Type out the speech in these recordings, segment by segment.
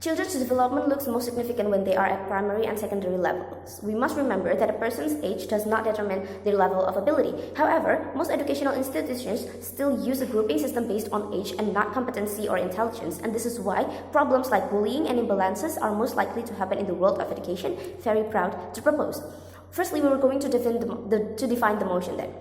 Children's development looks most significant when they are at primary and secondary levels. We must remember that a person's age does not determine their level of ability. However, most educational institutions still use a grouping system based on age and not competency or intelligence, and this is why problems like bullying and imbalances are most likely to happen in the world of education. Very proud to propose. Firstly, we were going to define the motion then.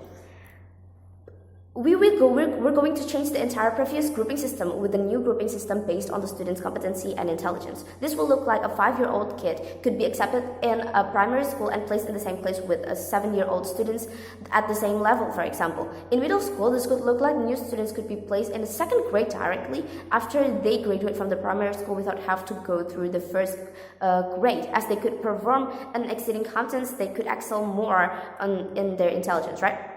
We're going to change the entire previous grouping system with a new grouping system based on the student's competency and intelligence. This will look like a 5-year-old kid could be accepted in a primary school and placed in the same place with a 7-year-old students at the same level, for example. In middle school, this could look like new students could be placed in the second grade directly after they graduate from the primary school without have to go through the first grade, as they could perform an exceeding competence, they could excel more in their intelligence, right?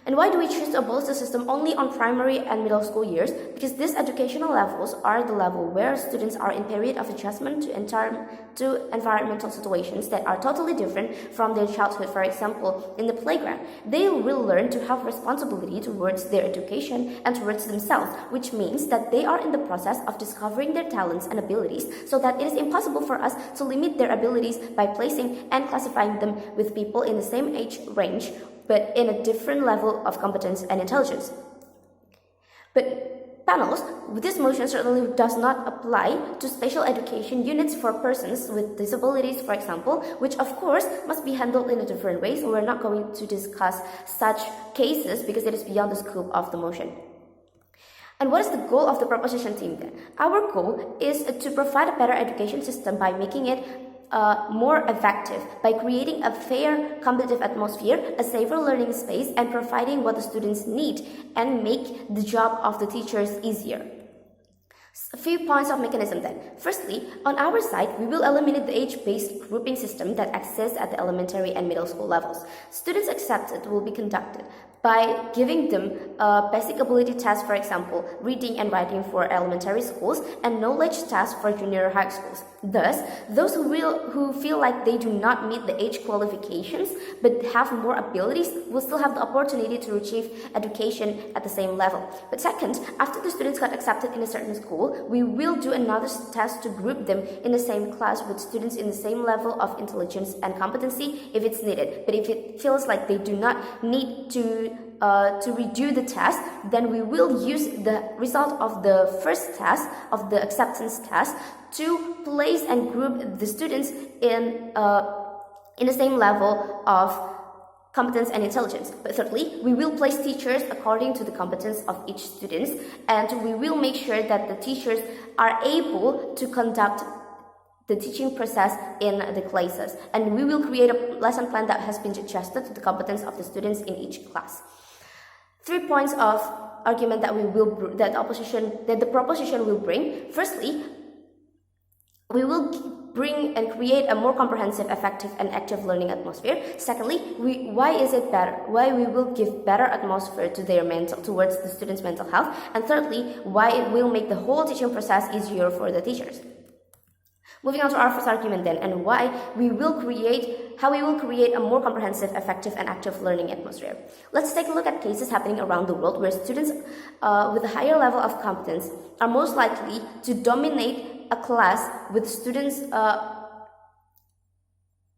And why do we choose to abolish the system only on primary and middle school years? Because these educational levels are the level where students are in period of adjustment to environmental situations that are totally different from their childhood. For example, in the playground, they will learn to have responsibility towards their education and towards themselves, which means that they are in the process of discovering their talents and abilities, so that it is impossible for us to limit their abilities by placing and classifying them with people in the same age range, but in a different level of competence and intelligence. But panels, this motion certainly does not apply to special education units for persons with disabilities, for example, which of course must be handled in a different way, so we're not going to discuss such cases because it is beyond the scope of the motion. And what is the goal of the proposition team then? Our goal is to provide a better education system by making it more effective, by creating a fair, competitive atmosphere, a safer learning space, and providing what the students need, and make the job of the teachers easier. A few points of mechanism then. Firstly, on our side, we will eliminate the age-based grouping system that exists at the elementary and middle school levels. Students accepted will be conducted by giving them a basic ability test, for example, reading and writing for elementary schools, and knowledge tests for junior high schools. Thus, those who feel like they do not meet the age qualifications but have more abilities will still have the opportunity to achieve education at the same level. But second, after the students got accepted in a certain school, we will do another test to group them in the same class with students in the same level of intelligence and competency if it's needed. But if it feels like they do not need to redo the test, then we will use the result of the first test, of the acceptance test, to place and group the students in the same level of competence and intelligence. But thirdly, we will place teachers according to the competence of each student, and we will make sure that the teachers are able to conduct the teaching process in the classes, and we will create a lesson plan that has been adjusted to the competence of the students in each class. 3 points of argument that the proposition will bring. Firstly, we will bring and create a more comprehensive, effective, and active learning atmosphere. Secondly, why is it better? Why we will give better atmosphere to towards the students' mental health. And thirdly, why it will make the whole teaching process easier for the teachers. Moving on to our first argument then, and how we will create a more comprehensive, effective, and active learning atmosphere. Let's take a look at cases happening around the world where students with a higher level of competence are most likely to dominate a class with students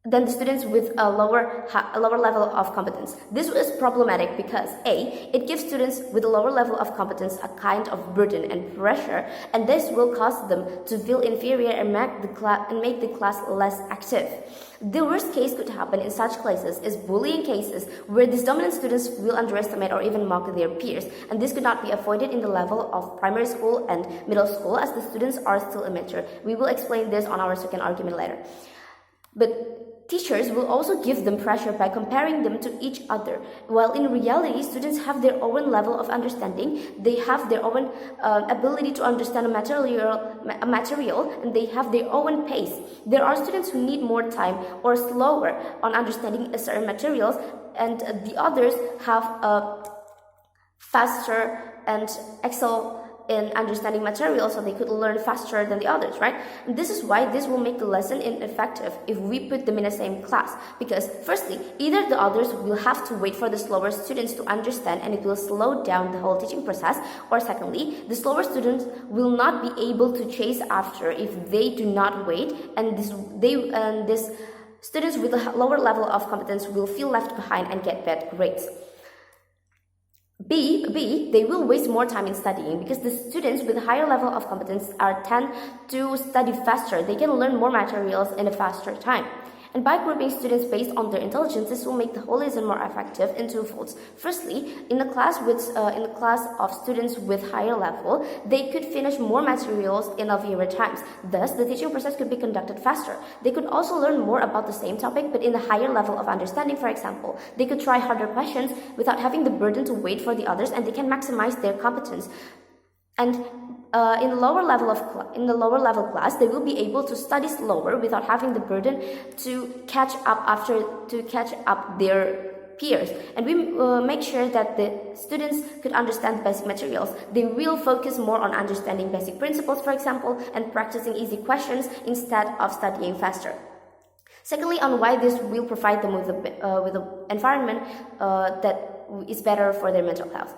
than the students with a lower level of competence. This is problematic because A, it gives students with a lower level of competence a kind of burden and pressure, and this will cause them to feel inferior and make the class less active. The worst case could happen in such cases is bullying cases, where these dominant students will underestimate or even mock their peers, and this could not be avoided in the level of primary school and middle school, as the students are still immature. We will explain this on our second argument later. But teachers will also give them pressure by comparing them to each other, while in reality, students have their own level of understanding, they have their own ability to understand a material, and they have their own pace. There are students who need more time or slower on understanding certain materials, and the others have a faster and excel in understanding material, so they could learn faster than the others, right? And this is why this will make the lesson ineffective if we put them in the same class, because firstly, either the others will have to wait for the slower students to understand and it will slow down the whole teaching process, or secondly, the slower students will not be able to chase after if they do not wait, and this students with a lower level of competence will feel left behind and get bad grades. B, they will waste more time in studying because the students with a higher level of competence tend to study faster. They can learn more materials in a faster time. And by grouping students based on their intelligence, this will make the whole lesson more effective in two folds. Firstly, in the class of students with higher level, they could finish more materials in a fewer times. Thus, the teaching process could be conducted faster. They could also learn more about the same topic, but in a higher level of understanding. For example, they could try harder questions without having the burden to wait for the others, and they can maximize their competence. And in the lower level class, they will be able to study slower without having the burden to catch up their peers. And we make sure that the students could understand the basic materials. They will focus more on understanding basic principles, for example, and practicing easy questions instead of studying faster. Secondly, on why this will provide them with an environment that is better for their mental health.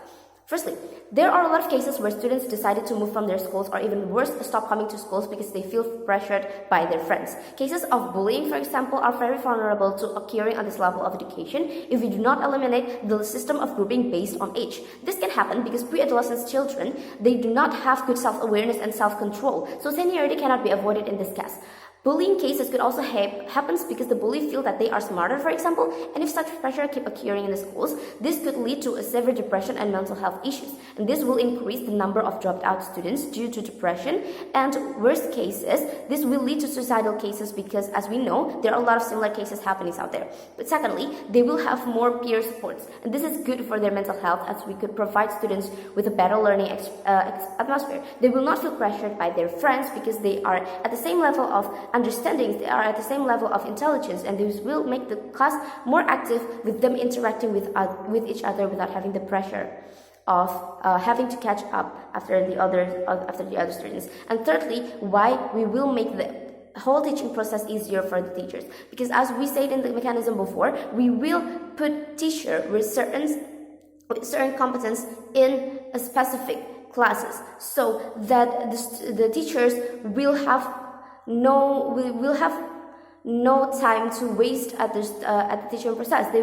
Firstly, there are a lot of cases where students decided to move from their schools, or even worse, stop coming to schools because they feel pressured by their friends. Cases of bullying, for example, are very vulnerable to occurring on this level of education if we do not eliminate the system of grouping based on age. This can happen because pre-adolescent children, they do not have good self-awareness and self-control, so seniority cannot be avoided in this case. Bullying cases could also happen because the bully feel that they are smarter, for example, and if such pressure keep occurring in the schools, this could lead to a severe depression and mental health issues. And this will increase the number of dropped out students due to depression, and worst cases, this will lead to suicidal cases because, as we know, there are a lot of similar cases happening out there. But secondly, they will have more peer supports, and this is good for their mental health as we could provide students with a better learning atmosphere. They will not feel pressured by their friends because they are at the same level of understandings, they are at the same level of intelligence, and this will make the class more active with them interacting with each other without having the pressure of having to catch up after the other students. And thirdly, why we will make the whole teaching process easier for the teachers, because as we said in the mechanism before, we will put teacher with certain competence in a specific classes, so that the teachers will have no time to waste at the teaching process. They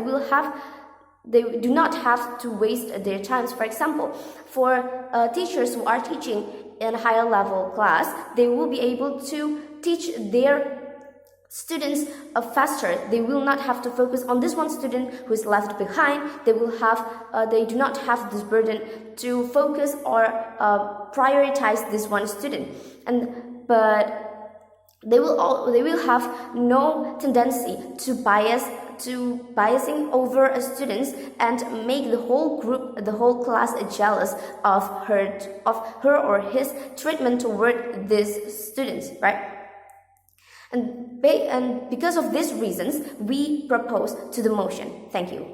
do not have to waste their times. For example, for teachers who are teaching in a higher level class, they will be able to teach their students faster. They will not have to focus on this one student who is left behind. They do not have this burden to focus or prioritize this one student. But they will have no tendency to biasing over students and make the whole group, the whole class jealous of her or his treatment toward these students, right? And because of these reasons, we propose to the motion. Thank you.